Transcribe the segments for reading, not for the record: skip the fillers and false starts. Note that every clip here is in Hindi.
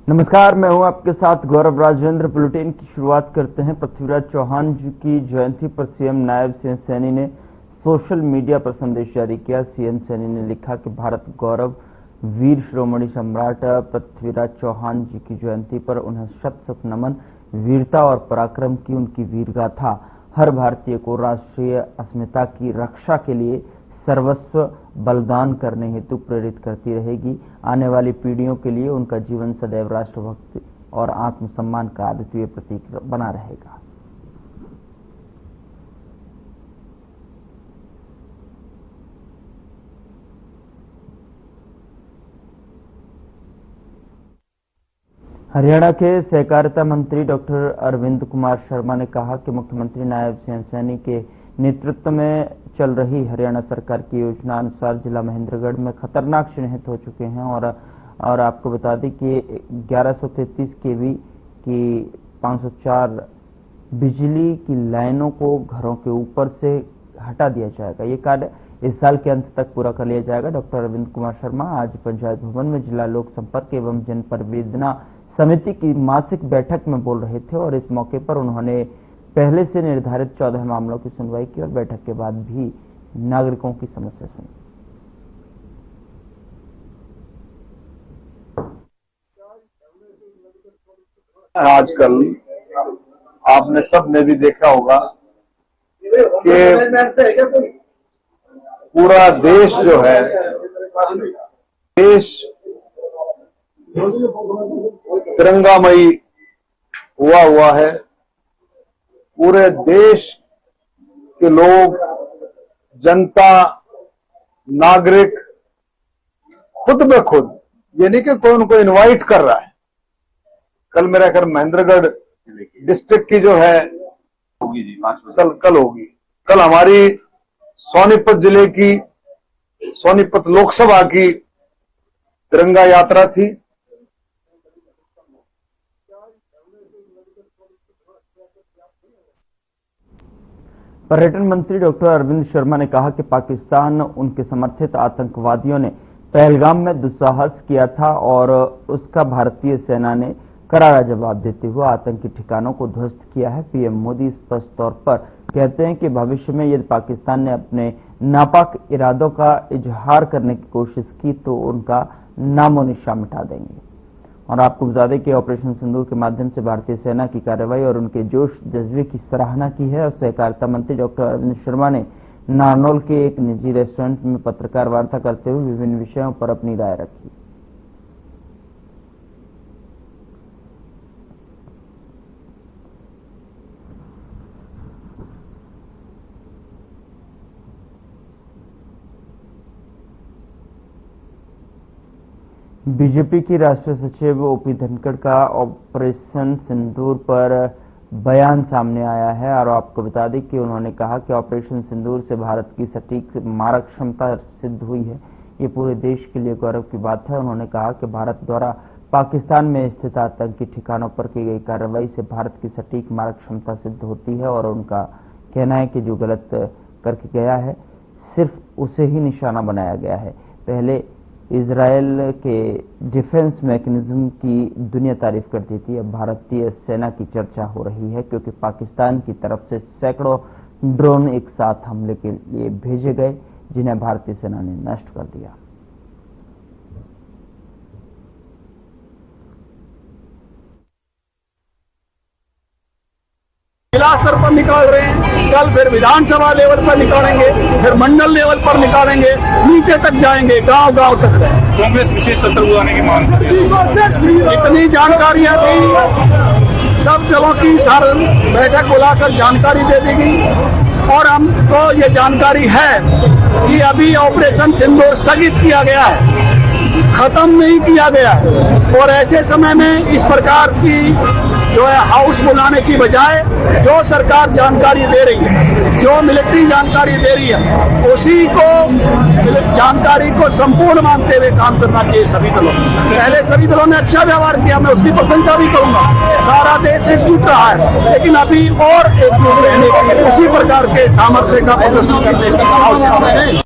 नमस्कार, मैं हूं आपके साथ गौरव राजेंद्र। बुलेटिन की शुरुआत करते हैं। पृथ्वीराज चौहान जी की जयंती पर सीएम नायब सिंह सैनी ने सोशल मीडिया पर संदेश जारी किया। सीएम सैनी ने लिखा कि भारत गौरव वीर शिरोमणि सम्राट पृथ्वीराज चौहान जी की जयंती पर उन्हें शत शत नमन। वीरता और पराक्रम की उनकी वीरगाथा हर भारतीय को राष्ट्रीय अस्मिता की रक्षा के लिए सर्वस्व बलिदान करने हेतु प्रेरित करती रहेगी। आने वाली पीढ़ियों के लिए उनका जीवन सदैव राष्ट्रभक्ति और आत्मसम्मान का अद्वितीय प्रतीक बना रहेगा। हरियाणा के सहकारिता मंत्री डॉक्टर अरविंद कुमार शर्मा ने कहा कि मुख्यमंत्री नायब सिंह सैनी के नेतृत्व में चल रही हरियाणा सरकार की योजना अनुसार जिला महेंद्रगढ़ में खतरनाक चिन्हित हो चुके हैं और आपको बता दें कि 1133 केवी की 504 बिजली की लाइनों को घरों के ऊपर से हटा दिया जाएगा। ये कार्य इस साल के अंत तक पूरा कर लिया जाएगा। डॉक्टर अरविंद कुमार शर्मा आज पंचायत भवन में जिला लोक संपर्क एवं जन परिवेदना समिति की मासिक बैठक में बोल रहे थे और इस मौके पर उन्होंने पहले से निर्धारित 14 मामलों की सुनवाई की और बैठक के बाद भी नागरिकों की समस्या सुनी। आजकल आपने सबने भी देखा होगा कि पूरा देश जो है, देश तिरंगामयी हुआ है। पूरे देश के लोग, जनता, नागरिक खुद ब खुद, ये नहीं कि कोई उनको इनवाइट कर रहा है। कल मेरा घर महेंद्रगढ़ डिस्ट्रिक्ट की जो है होगी जी, कल होगी। कल हमारी सोनीपत जिले की, सोनीपत लोकसभा की तिरंगा यात्रा थी। पर्यटन मंत्री डॉक्टर अरविंद शर्मा ने कहा कि पाकिस्तान उनके समर्थित आतंकवादियों ने पहलगाम में दुस्साहस किया था और उसका भारतीय सेना ने करारा जवाब देते हुए आतंकी ठिकानों को ध्वस्त किया है। पीएम मोदी स्पष्ट तौर पर कहते हैं कि भविष्य में यदि पाकिस्तान ने अपने नापाक इरादों का इजहार करने की कोशिश की तो उनका नामो निशान मिटा देंगे। और आपको बता दें कि ऑपरेशन सिंदूर के माध्यम से भारतीय सेना की कार्रवाई और उनके जोश जज्बे की सराहना की है। और सहकारिता मंत्री डॉक्टर अरविंद शर्मा ने नारनौल के एक निजी रेस्टोरेंट में पत्रकार वार्ता करते हुए विभिन्न विषयों पर अपनी राय रखी। बीजेपी की राष्ट्रीय सचिव ओपी धनखड़ का ऑपरेशन सिंदूर पर बयान सामने आया है और आपको बता दें कि उन्होंने कहा कि ऑपरेशन सिंदूर से भारत की सटीक मारक क्षमता सिद्ध हुई है। ये पूरे देश के लिए गौरव की बात है। उन्होंने कहा कि भारत द्वारा पाकिस्तान में स्थित आतंकी ठिकानों पर की गई कार्रवाई से भारत की सटीक मारक क्षमता सिद्ध होती है और उनका कहना है कि जो गलत करके गया है सिर्फ उसे ही निशाना बनाया गया है। पहले इजरायल के डिफेंस मैकेनिज्म की दुनिया तारीफ करती थी, अब भारतीय सेना की चर्चा हो रही है क्योंकि पाकिस्तान की तरफ से सैकड़ों ड्रोन एक साथ हमले के लिए भेजे गए जिन्हें भारतीय सेना ने नष्ट कर दिया। जिला स्तर पर निकाल रहे हैं, कल फिर विधानसभा लेवल पर निकालेंगे, फिर मंडल लेवल पर निकालेंगे, नीचे तक जाएंगे, गांव गांव तक। कांग्रेस विशेष सत्र बुलाने की मांग कर रही है। इतनी जानकारियां दी, सब दलों की सर बैठक बुलाकर जानकारी दे दी गई और हमको ये जानकारी है कि अभी ऑपरेशन सिंदूर स्थगित किया गया है, खत्म नहीं किया गया। और ऐसे समय में इस प्रकार की जो है हाउस बुलाने की बजाय जो सरकार जानकारी दे रही है, जो मिलिट्री जानकारी दे रही है, उसी को जानकारी को संपूर्ण मानते हुए काम करना चाहिए सभी दलों। पहले सभी दलों ने अच्छा व्यवहार किया, मैं उसकी प्रशंसा भी करूंगा। सारा देश एकजुट रहा है, लेकिन अभी और एकजुट रहने के लिए उसी प्रकार के सामर्थ्य का प्रदर्शन करने की आवश्यकता है।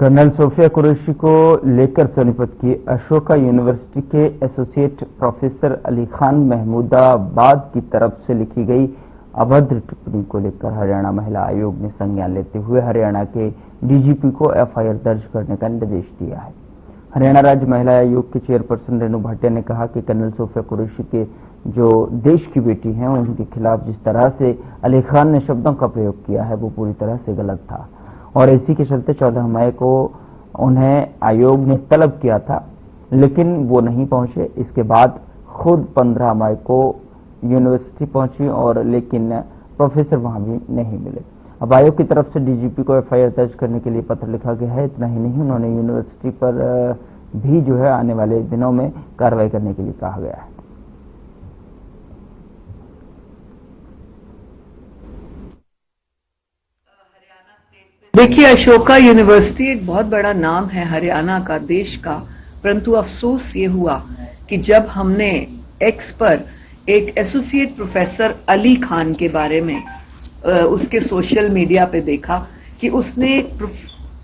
कर्नल सोफिया कुरैशी को लेकर सोनीपत की अशोका यूनिवर्सिटी के एसोसिएट प्रोफेसर अली खान महमूदाबाद की तरफ से लिखी गई अभद्र टिप्पणी को लेकर हरियाणा महिला आयोग ने संज्ञान लेते हुए हरियाणा के डीजीपी को एफआईआर दर्ज करने का निर्देश दिया है। हरियाणा राज्य महिला आयोग के चेयरपर्सन रेणु भाटिया ने कहा कि कर्नल सोफिया कुरैशी के जो देश की बेटी हैं उनके खिलाफ जिस तरह से अली खान ने शब्दों का प्रयोग किया है वो पूरी तरह से गलत था और इसी के चलते 14 मई को उन्हें आयोग ने तलब किया था, लेकिन वो नहीं पहुंचे। इसके बाद खुद 15 मई को यूनिवर्सिटी पहुंची और लेकिन प्रोफेसर वहां भी नहीं मिले। अब आयोग की तरफ से डीजीपी को एफआईआर दर्ज करने के लिए पत्र लिखा गया है। इतना ही नहीं, उन्होंने यूनिवर्सिटी पर भी जो है आने वाले दिनों में कार्रवाई करने के लिए कहा गया है। देखिए, अशोका यूनिवर्सिटी एक बहुत बड़ा नाम है हरियाणा का, देश का, परंतु अफसोस ये हुआ कि जब हमने एक्स पर एक एसोसिएट प्रोफेसर अली खान के बारे में उसके सोशल मीडिया पे देखा कि उसने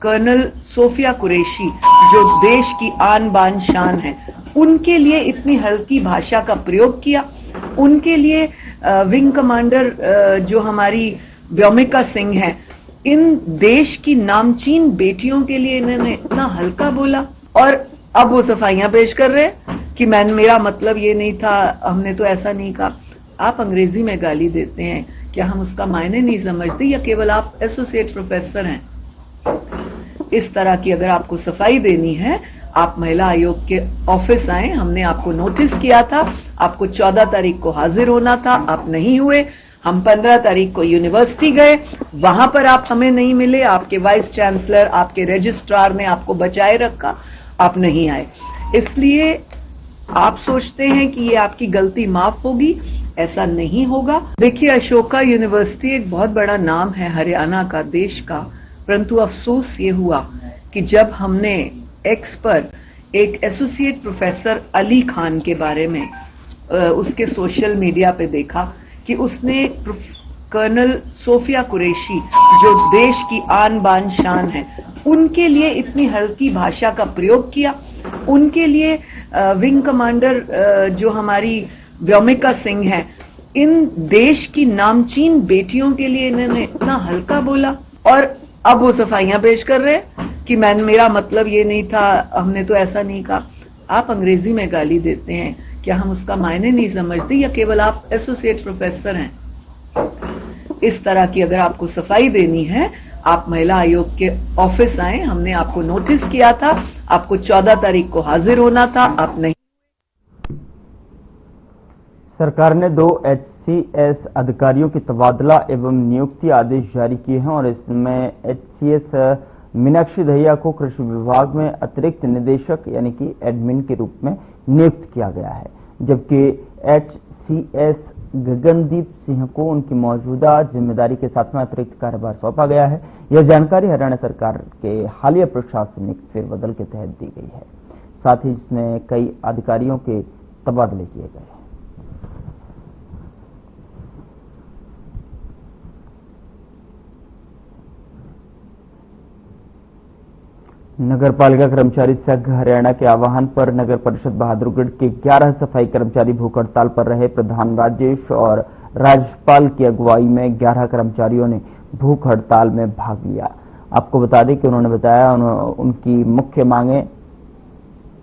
कर्नल सोफिया कुरैशी जो देश की आन बान शान है उनके लिए इतनी हल्की भाषा का प्रयोग किया। उनके लिए विंग कमांडर जो हमारी व्योमिका सिंह है, इन देश की नामचीन बेटियों के लिए इन्होंने इतना हल्का बोला और अब वो सफाइयां पेश कर रहे हैं कि मेरा मतलब ये नहीं था, हमने तो ऐसा नहीं कहा। आप अंग्रेजी में गाली देते हैं, क्या हम उसका मायने नहीं समझते या केवल आप एसोसिएट प्रोफेसर हैं? इस तरह की अगर आपको सफाई देनी है, आप महिला आयोग के ऑफिस आए। हमने आपको नोटिस किया था, आपको 14 तारीख को हाजिर होना था, आप नहीं हुए। हम 15 तारीख को यूनिवर्सिटी गए, वहां पर आप हमें नहीं मिले। आपके वाइस चांसलर, आपके रजिस्ट्रार ने आपको बचाए रखा, आप नहीं आए। इसलिए आप सोचते हैं कि ये आपकी गलती माफ होगी, ऐसा नहीं होगा। देखिए, अशोका यूनिवर्सिटी एक बहुत बड़ा नाम है हरियाणा का, देश का, परंतु अफसोस ये हुआ कि जब हमने एक्स पर एक एसोसिएट प्रोफेसर अली खान के बारे में उसके सोशल मीडिया पे देखा कि उसने कर्नल सोफिया कुरैशी जो देश की आन बान शान है उनके लिए इतनी हल्की भाषा का प्रयोग किया। उनके लिए विंग कमांडर जो हमारी व्योमिका सिंह है, इन देश की नामचीन बेटियों के लिए इन्होंने इतना हल्का बोला और अब वो सफाइयां पेश कर रहे हैं कि मेरा मतलब ये नहीं था, हमने तो ऐसा नहीं कहा। आप अंग्रेजी में गाली देते हैं, क्या हम उसका मायने नहीं समझते या केवल आप एसोसिएट प्रोफेसर हैं? इस तरह की अगर आपको सफाई देनी है, आप महिला आयोग के ऑफिस आए। हमने आपको नोटिस किया था, आपको 14 तारीख को हाजिर होना था, आप नहीं। सरकार ने 2 HCS अधिकारियों की तबादला एवं नियुक्ति आदेश जारी किए हैं और इसमें HCS मीनाक्षी दहिया को कृषि विभाग में अतिरिक्त निदेशक यानी कि एडमिन के रूप में नियुक्त किया गया है, जबकि HCS गगनदीप सिंह को उनकी मौजूदा जिम्मेदारी के साथ में अतिरिक्त कार्यभार सौंपा गया है। यह जानकारी हरियाणा सरकार के हालिया प्रशासनिक फेरबदल के तहत दी गई है। साथ ही इसमें कई अधिकारियों के तबादले किए गए हैं। नगर पालिका कर्मचारी संघ हरियाणा के आह्वान पर नगर परिषद बहादुरगढ़ के 11 सफाई कर्मचारी भूख हड़ताल पर रहे। प्रधान राजेश और राज्यपाल की अगुवाई में 11 कर्मचारियों ने भूख हड़ताल में भाग लिया। आपको बता दें कि उन्होंने बताया उनकी मुख्य मांगे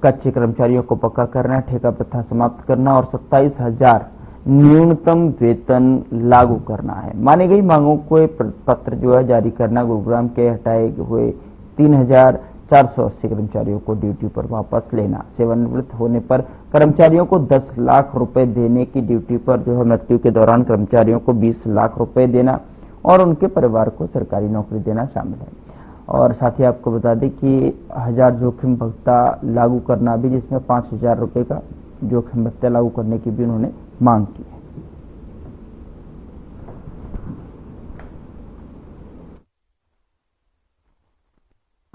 कच्चे कर्मचारियों को पक्का करना, ठेका प्रथा समाप्त करना और 27,000 न्यूनतम वेतन लागू करना है। मानी गई मांगों को पत्र जो है जारी करना, गुरुग्राम के हटाए हुए 3,480 कर्मचारियों को ड्यूटी पर वापस लेना, सेवानिवृत्त होने पर कर्मचारियों को 10 लाख रुपए देने की, ड्यूटी पर जो है मृत्यु के दौरान कर्मचारियों को 20 लाख रुपए देना और उनके परिवार को सरकारी नौकरी देना शामिल है। और साथ ही आपको बता दें कि 1000 जोखिम भत्ता लागू करना भी, जिसमें 5,000 रुपए का जोखिम भत्ता लागू करने की भी उन्होंने मांग की है।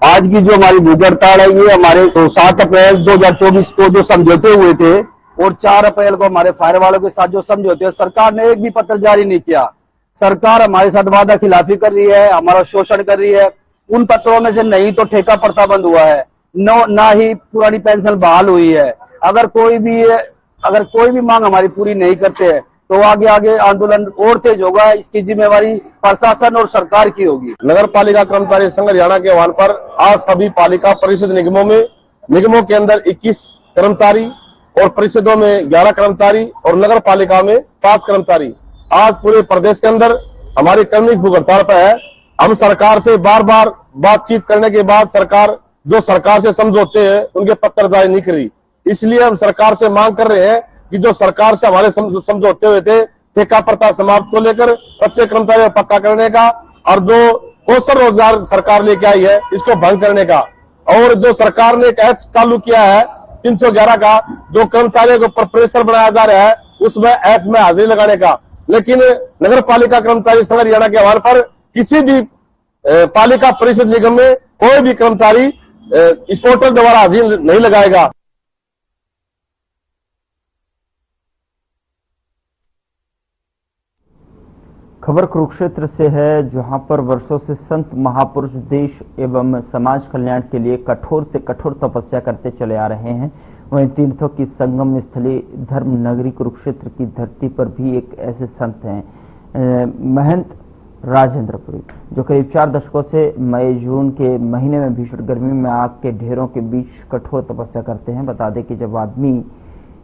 आज की जो हमारी भूख हड़ताल है, ये हमारे 7 अप्रैल 2024 को जो समझौते हुए थे और 4 अप्रैल को हमारे फायर वालों के साथ जो समझौते हैं, सरकार ने एक भी पत्र जारी नहीं किया। सरकार हमारे साथ वादा खिलाफी कर रही है, हमारा शोषण कर रही है। उन पत्रों में से नहीं तो ठेका प्रथा बंद हुआ है, ना ही पुरानी पेंशन बहाल हुई है। अगर कोई भी मांग हमारी पूरी नहीं करते हैं तो आगे आंदोलन और तेज होगा। इसकी जिम्मेवारी प्रशासन और सरकार की होगी। नगर पालिका कर्मचारी संघ हरियाणा के आह्वान पर आज सभी पालिका परिषद निगमों के अंदर 21 कर्मचारी और परिषदों में 11 कर्मचारी और नगर पालिका में 5 कर्मचारी आज पूरे प्रदेश के अंदर हमारी कर्मी भूख हड़ताल पर है। हम सरकार से बार बार बातचीत करने के बाद सरकार से समझौते हैं उनके पत्र जारी नहीं करी। इसलिए हम सरकार से मांग कर रहे हैं कि जो सरकार से हमारे समझौते हुए थे ठेका प्रथा समाप्त को लेकर कच्चे कर्मचारियों को पक्का करने का और जो कौशल रोजगार सरकार लेके आई है इसको भंग करने का, और जो सरकार ने एक ऐप चालू किया है 311 का जो कर्मचारियों के ऊपर प्रेशर बनाया जा रहा है उसमें ऐप में हाजिरी लगाने का। लेकिन नगर पालिका कर्मचारी संघ हरियाणा के आह्वान पर किसी भी पालिका परिषद निगम में कोई भी कर्मचारी इस पोर्टल द्वारा हाजिरी नहीं लगाएगा। खबर कुरुक्षेत्र से है, जहां पर वर्षों से संत महापुरुष देश एवं समाज कल्याण के लिए कठोर से कठोर तपस्या करते चले आ रहे हैं। वहीं तीर्थों की संगम स्थली धर्म नगरी कुरुक्षेत्र की धरती पर भी एक ऐसे संत हैं, महंत राजेंद्रपुरी, जो करीब 4 दशकों से मई जून के महीने में भीषण गर्मी में आग के ढेरों के बीच कठोर तपस्या करते हैं। बता दें कि जब आदमी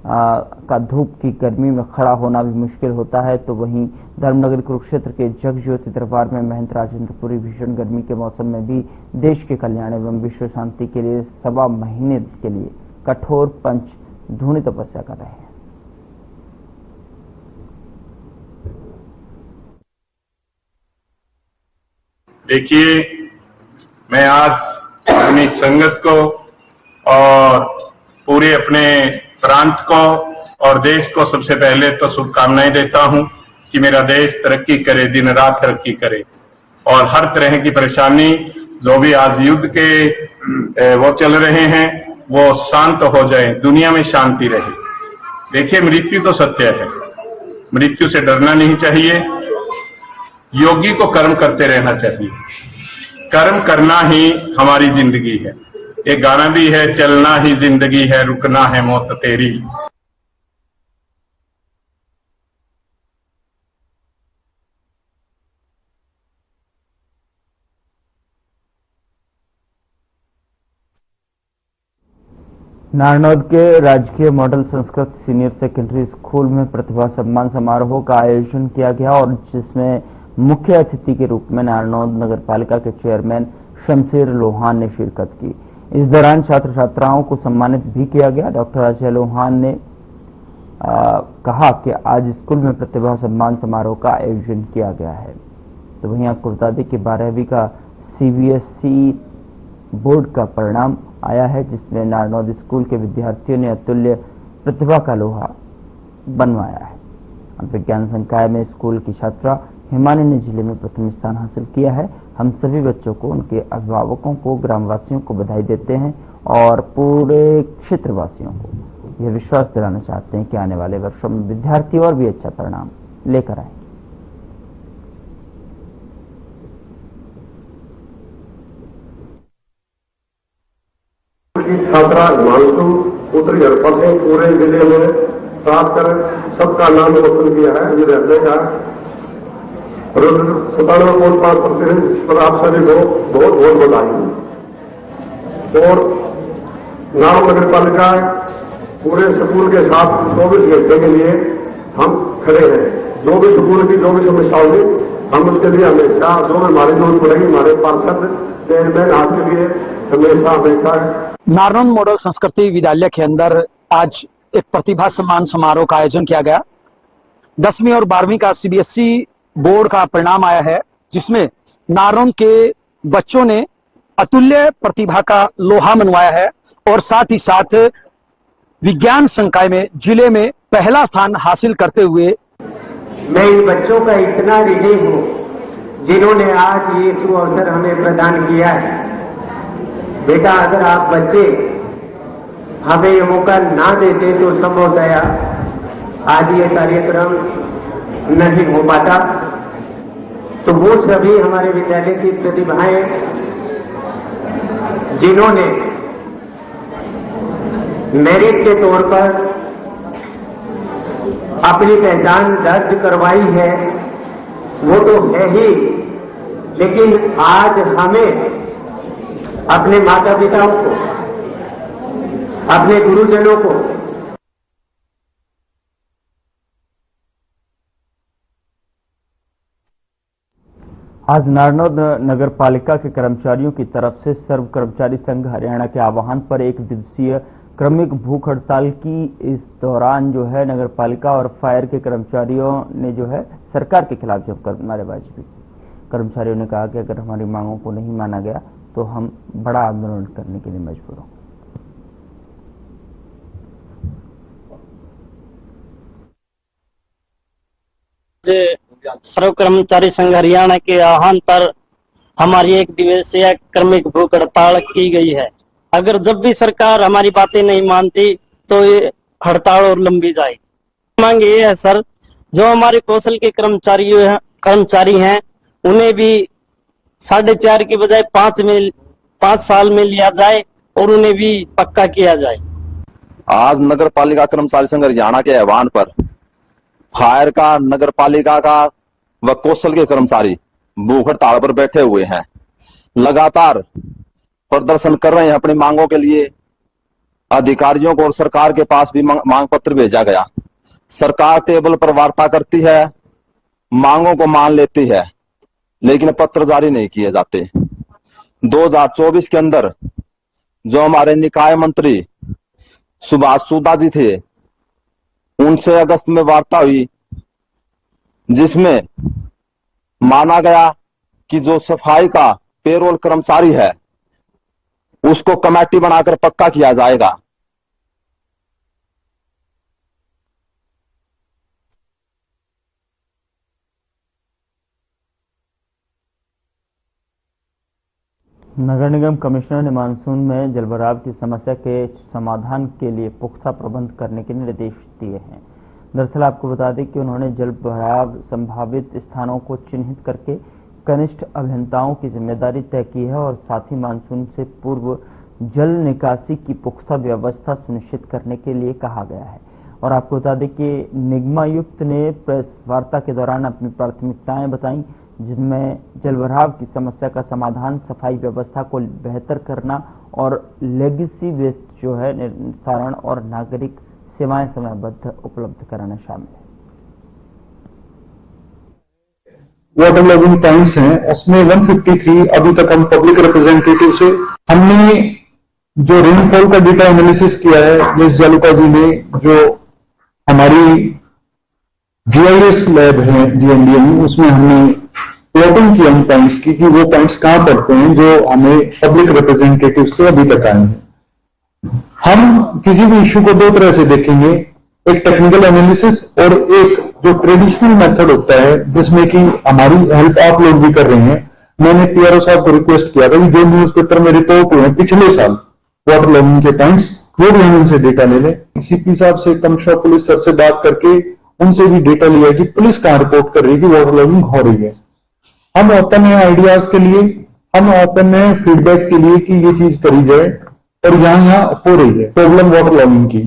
का धूप की गर्मी में खड़ा होना भी मुश्किल होता है, तो वहीं धर्मनगर कुरुक्षेत्र के जगज्योति दरबार में महंत राजेंद्रपुरी भीषण गर्मी के मौसम में भी देश के कल्याण एवं विश्व शांति के लिए 1.25 महीने के लिए कठोर पंचधूनी तपस्या कर रहे हैं। देखिए, मैं आज अपनी संगत को और पूरे अपने प्रांत को और देश को सबसे पहले तो शुभकामनाएं देता हूं कि मेरा देश तरक्की करे, दिन रात तरक्की करे और हर तरह की परेशानी जो भी आज युद्ध के वो चल रहे हैं वो शांत हो जाए, दुनिया में शांति रहे। देखिए, मृत्यु तो सत्य है, मृत्यु से डरना नहीं चाहिए। योगी को कर्म करते रहना चाहिए, कर्म करना ही हमारी जिंदगी है। एक गाना भी है, चलना ही जिंदगी है, रुकना है मौत तेरी। नारनौल के राजकीय model Sanskrit senior secondary school में प्रतिभा सम्मान समारोह का आयोजन किया गया और जिसमें मुख्य अतिथि के रूप में नारनौल नगर पालिका के चेयरमैन शमशेर लोहान ने शिरकत की। इस दौरान छात्र छात्राओं को सम्मानित भी किया गया। डॉक्टर अजय लोहान ने कहा कि आज स्कूल में प्रतिभा सम्मान समारोह का आयोजन किया गया है। तो वहीं आपको बता दें कि 12वीं का CBSE बोर्ड का परिणाम आया है, जिसमें नारनौल स्कूल के विद्यार्थियों ने अतुल्य प्रतिभा का लोहा बनवाया है। विज्ञान संकाय में स्कूल की छात्रा हिमानी ने जिले में प्रथम स्थान हासिल किया है। हम सभी बच्चों को, उनके अभिभावकों को, ग्रामवासियों को बधाई देते हैं और पूरे क्षेत्रवासियों को यह विश्वास दिलाना चाहते हैं कि आने वाले वर्षों में विद्यार्थी और भी अच्छा परिणाम लेकर आएंगे। छात्रा हिमांशु पुत्र हरपल ने पूरे जिले में प्राप्त कर सबका नाम रोशन किया है। ये रहने का 97.5% पर आप सभी को बहुत बहुत बधाई। और नाम नगर पालिका पूरे स्कूल के साथ 24 घंटे के लिए हम खड़े हैं। जो भी स्कूल की जो भी समस्या होगी हम उसके लिए हमेशा, जो भी हमारी जरूरत पड़ेगी, हमारे पार्षद चेयरमैन आपके लिए हमेशा नारनौल मॉडल संस्कृति विद्यालय के अंदर आज एक प्रतिभा सम्मान समारोह का आयोजन किया गया। 10वीं और 12वीं का CBSE बोर्ड का परिणाम आया है, जिसमें नारनौल के बच्चों ने अतुल्य प्रतिभा का लोहा मनवाया है और साथ ही साथ विज्ञान संकाय में जिले में पहला स्थान हासिल करते हुए मैं इन बच्चों का इतना ऋणी हूं जिन्होंने आज ये सुअवसर हमें प्रदान किया है। बेटा, अगर आप बच्चे हमें ये मौका ना देते तो संभवतया आज ये कार्यक्रम नहीं हो पाता। तो वो सभी हमारे विद्यालय की प्रतिभाएं जिन्होंने मेरिट के तौर पर अपनी पहचान दर्ज करवाई है वो तो है ही, लेकिन आज हमें अपने माता पिताओं को, अपने गुरुजनों को आज नारनौल नगर पालिका के कर्मचारियों की तरफ से सर्व कर्मचारी संघ हरियाणा के आह्वान पर एक दिवसीय क्रमिक भूख हड़ताल की। इस दौरान जो है नगर पालिका और फायर के कर्मचारियों ने जो है सरकार के खिलाफ जमकर नारेबाजी की। कर्मचारियों ने कहा कि अगर हमारी मांगों को नहीं माना गया तो हम बड़ा आंदोलन करने के लिए मजबूर होंगे। सर्व कर्मचारी संघ हरियाणा के आह्वान पर हमारी एक दिवसीय क्रमिक भूख हड़ताल की गई है। अगर जब भी सरकार हमारी बातें नहीं मानती तो ये हड़ताल और लंबी जाए। मांग ये है सर, जो हमारे कौशल के कर्मचारी हैं उन्हें भी 4.5 की बजाय 5 साल में लिया जाए और उन्हें भी पक्का किया जाए। आज नगर पालिका कर्मचारी संघ हरियाणा के आह्वान पर फायर का, नगर पालिका का व कौशल के कर्मचारी भूख हड़ताल पर बैठे हुए हैं। लगातार प्रदर्शन कर रहे हैं अपनी मांगों के लिए। अधिकारियों को और सरकार के पास भी मांग पत्र भेजा गया। सरकार टेबल पर वार्ता करती है, मांगों को मान लेती है, लेकिन पत्र जारी नहीं किए जाते। 2024 के अंदर जो हमारे निकाय मंत्री सुभाष सूदा जी थे, उनसे अगस्त में वार्ता हुई, जिसमें माना गया कि जो सफाई का पेरोल कर्मचारी है उसको कमेटी बनाकर पक्का किया जाएगा। नगर निगम कमिश्नर ने मानसून में जलभराव की समस्या के समाधान के लिए पुख्ता प्रबंध करने के निर्देश दिए हैं। दरअसल आपको बता दें कि उन्होंने जलभराव संभावित स्थानों को चिन्हित करके कनिष्ठ अभियंताओं की जिम्मेदारी तय की है और साथ ही मानसून से पूर्व जल निकासी की पुख्ता व्यवस्था सुनिश्चित करने के लिए कहा गया है। और आपको बता दें कि निगमायुक्त ने प्रेस वार्ता के दौरान अपनी प्राथमिकताएं बताई, जिनमें जलभराव की समस्या का समाधान, सफाई व्यवस्था को बेहतर करना और लेगेसी वेस्ट जो है निस्तारण और नागरिक सेवाएं समयबद्ध उपलब्ध कराना शामिल है। वाटर लॉगिंग पॉइंट्स हैं, उसमें 153 अभी तक हम पब्लिक रिप्रेजेंटेटिव से हमने जो रेनफॉल का डेटा एनालिसिस किया है, मिस जालुका जी ने, जो हमारी जीआईएस लैब है जीएनडीएम, उसमें हमने प्लॉटिंग की उन पॉइंट्स की कि वो पॉइंट्स कहां पड़ते हैं जो हमें पब्लिक रिप्रेजेंटेटिव से अभी तक आए हैं। हम किसी भी इश्यू को दो तरह से देखेंगे, एक टेक्निकल एनालिसिस और एक जो ट्रेडिशनल मेथड होता है जिसमें कि हमारी हेल्प आप लोग भी कर रहे हैं। मैंने पीआरओ साहब को रिक्वेस्ट किया था कि जो न्यूज़पेपर में रिपोर्ट हुए पिछले साल वाटर लॉगिंग के पॉइंट्स, वो भी हम इनसे डेटा ले लें। सीपी साहब से, कमिश्नर पुलिस सर से बात करके उनसे भी डेटा लिया कि पुलिस कहां रिपोर्ट कर रही है कि वाटर लॉगिंग हो रही है। हम ओपन है आइडियाज के लिए, हम ओपन है फीडबैक के लिए कि ये चीज करी जाए, और यहां हो रही है प्रॉब्लम वाटर लॉगिंग की।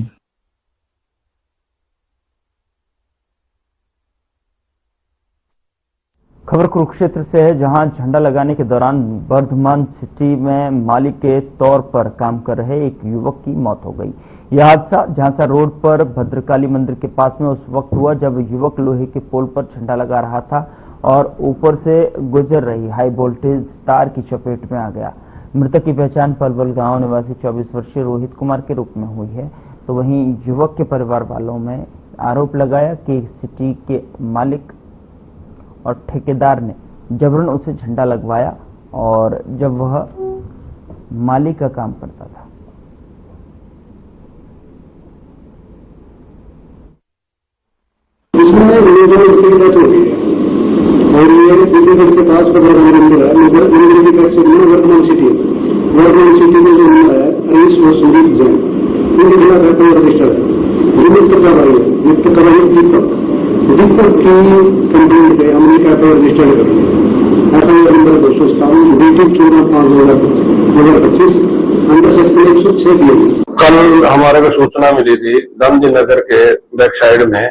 खबर कुरुक्षेत्र से है, जहां झंडा लगाने के दौरान वर्धमान सिटी में माली के तौर पर काम कर रहे एक युवक की मौत हो गई। यह हादसा झांसा रोड पर भद्रकाली मंदिर के पास में उस वक्त हुआ जब युवक लोहे के पोल पर झंडा लगा रहा था और ऊपर से गुजर रही हाई वोल्टेज तार की चपेट में आ गया। मृतक की पहचान पलवल गांव निवासी 24 वर्षीय रोहित कुमार के रूप में हुई है। तो वहीं युवक के परिवार वालों में आरोप लगाया कि सिटी के मालिक और ठेकेदार ने जबरन उसे झंडा लगवाया और जब वह मालिक का काम करता था। इसमें और ये दिल्ली के पास वर्तमान सिटी में जो आया आयुष और संदीप जैन, उनके खिलाफ एफआईआर रजिस्टर है। नियुक्त कार्रवाई है, नियुक्त कार्रवाई दीपक की कंप्लेंट पे हमने एफआईआर रजिस्टर कर लिया। FIR number 257 dated 14/5/2025 under section 106 BNS। कल हमारे को सूचना मिली थी गांधीनगर के बैक साइड में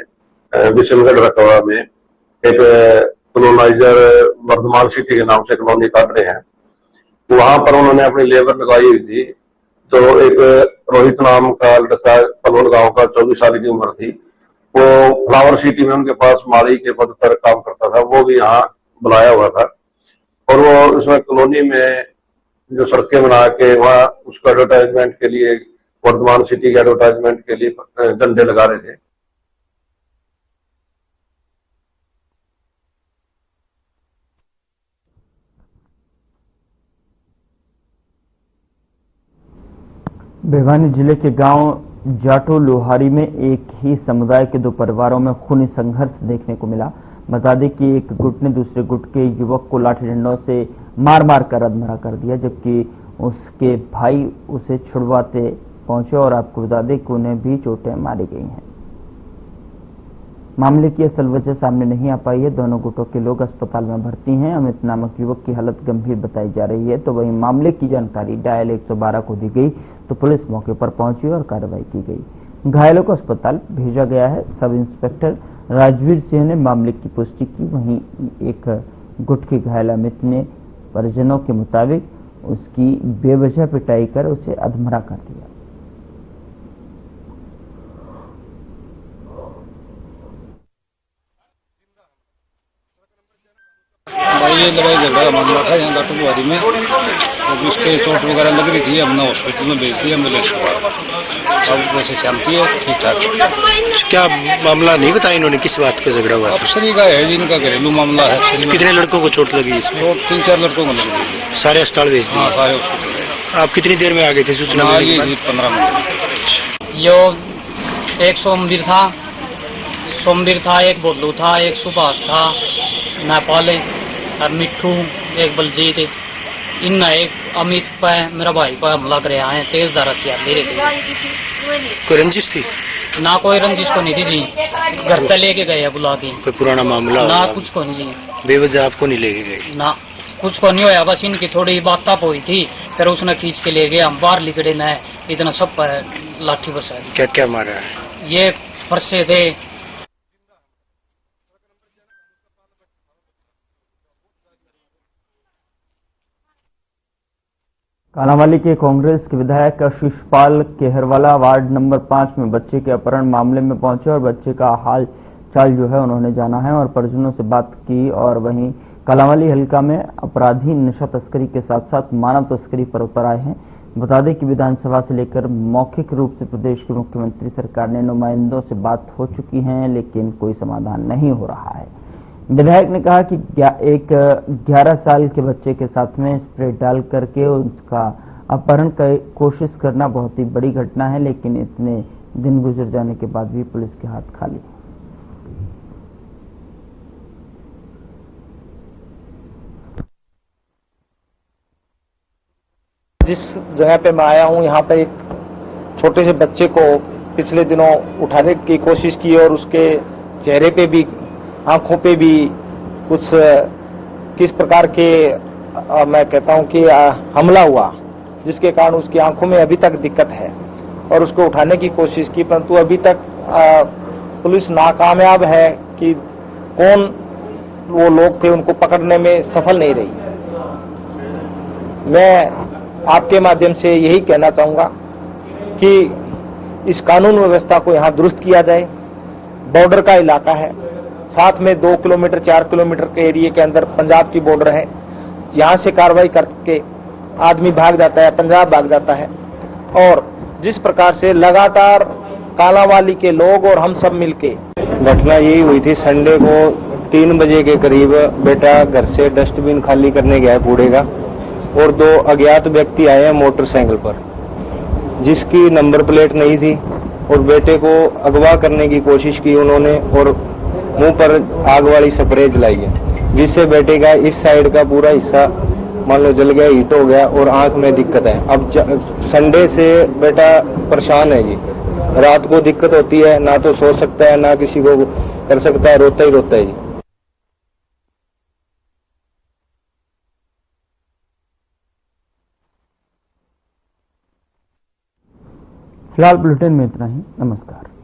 विशनगढ़ रकवा में एक कॉलोनाइजर वर्धमान सिटी के नाम से कॉलोनी काट रहे हैं। वहां पर उन्होंने अपनी लेबर लगाई हुई थी। तो एक रोहित नाम का लड़का पलोल गांव का 24 साल की उम्र थी। वो फ्लावर सिटी में उनके पास माली के पद पर काम करता था। वो भी यहाँ बुलाया हुआ था और वो उसमें कॉलोनी में जो सड़कें बना के वहाँ उसका एडवर्टाइजमेंट के लिए, वर्धमान सिटी के एडवर्टाइजमेंट के लिए डंडे लगा रहे थे। भिवानी जिले के गांव जाटो लोहारी में एक ही समुदाय के दो परिवारों में खूनी संघर्ष देखने को मिला। बता दें कि एक गुट ने दूसरे गुट के युवक को लाठी डंडों से मार मार कर अधमरा कर दिया, जबकि उसके भाई उसे छुड़वाते पहुंचे और आपको बता दें कि उन्हें भी चोटें मारी गई हैं। मामले की असल वजह सामने नहीं आ पाई है। दोनों गुटों के लोग अस्पताल में भर्ती हैं। अमित नामक युवक की हालत गंभीर बताई जा रही है। तो वहीं मामले की जानकारी डायल 112 को दी गई तो पुलिस मौके पर पहुंची और कार्रवाई की गई। घायलों को अस्पताल भेजा गया है। सब इंस्पेक्टर राजवीर सिंह ने मामले की पुष्टि की। वहीं एक गुट के घायल अमित ने परिजनों के मुताबिक उसकी बेवजह पिटाई कर उसे अधमरा कर दिया। ये लड़ाई झगड़ा का मामला था यहाँ जाटो लोहारी में, और जिसके चोट वगैरह लग रही थी हमने हॉस्पिटल में भेज दी एम्बुलेंस को। अब वैसे शांति है, ठीक ठाक। क्या मामला नहीं बताया इन्होंने, किस बात का झगड़ा हुआ? अफसरी का है, जिनका घरेलू मामला है। कितने लड़कों को चोट लगी इसमें? 3-4 लड़कों को लग रही। सारे अस्पताल भेज दिए? हाँ, सारे हॉस्पिटल। आप कितनी देर में आ गए थे सूचना? 15 मिनट। यो एक सोमवीर था, एक बोलू था, एक सुभाष था, नेपाल और मिट्ठू, एक बलजीत। इन एक अमित पे मेरा भाई पर हमला करे आए, तेज धार हथियार ले रहे। कोई रंजिश थी? ना कोई रंजिश को नहीं थी जी, घर पे लेके गए बुला के। कोई पुराना मामला? ना कुछ को नहीं जी। बेवजह आपको नहीं लेके गए? ना कुछ को नहीं होया, बस इनकी थोड़ी बात हुई थी, फिर उसने खींच के ले गए। हम बाहर लिखड़े न इतना सब पर लाठी बरसा दी। क्या क्या मारा है? ये फरसे थे। कालांवाली के कांग्रेस के विधायक शिशपाल केहरवाला वार्ड नंबर 5 में बच्चे के अपहरण मामले में पहुंचे और बच्चे का हाल चाल जो है उन्होंने जाना है और परिजनों से बात की। और वहीं कालांवाली हल्का में अपराधी नशा तस्करी के साथ साथ मानव तस्करी पर उतर आए हैं। बता दें कि विधानसभा से लेकर मौखिक रूप से प्रदेश के मुख्यमंत्री सरकार ने नुमाइंदों से बात हो चुकी है, लेकिन कोई समाधान नहीं हो रहा है। विधायक ने कहा कि एक 11 साल के बच्चे के साथ में स्प्रे डाल करके उसका अपहरण की कोशिश करना बहुत ही बड़ी घटना है, लेकिन इतने दिन गुजर जाने के बाद भी पुलिस के हाथ खाली। जिस जगह पे मैं आया हूं, यहाँ पे एक छोटे से बच्चे को पिछले दिनों उठाने की कोशिश की और उसके चेहरे पे भी, आंखों पे भी कुछ किस प्रकार के मैं कहता हूं कि हमला हुआ, जिसके कारण उसकी आंखों में अभी तक दिक्कत है और उसको उठाने की कोशिश की, परंतु अभी तक पुलिस नाकामयाब है कि कौन वो लोग थे, उनको पकड़ने में सफल नहीं रही। मैं आपके माध्यम से यही कहना चाहूंगा कि इस कानून व्यवस्था को यहां दुरुस्त किया जाए। बॉर्डर का इलाका है, साथ में 2 किलोमीटर 4 किलोमीटर के एरिया के अंदर पंजाब की बॉर्डर है। यहां से कार्रवाई करके आदमी भाग जाता है, पंजाब भाग जाता है। और जिस प्रकार से लगातार कालांवाली के लोग और हम सब मिलके, घटना यही हुई थी संडे को 3 बजे के करीब बेटा घर से डस्टबिन खाली करने गया कूड़े का और 2 अज्ञात व्यक्ति आए हैं मोटरसाइकिल पर, जिसकी नंबर प्लेट नहीं थी और बेटे को अगवा करने की कोशिश की उन्होंने और मुंह पर आग वाली स्प्रे जलाई है, जिससे बेटे का इस साइड का पूरा हिस्सा मान लो जल गया, हीट हो गया और आंख में दिक्कत है। अब संडे से बेटा परेशान है जी, रात को दिक्कत होती है, ना तो सो सकता है ना किसी को कर सकता है, रोता ही रोता है जी। फिलहाल बुलेटिन में इतना ही। नमस्कार।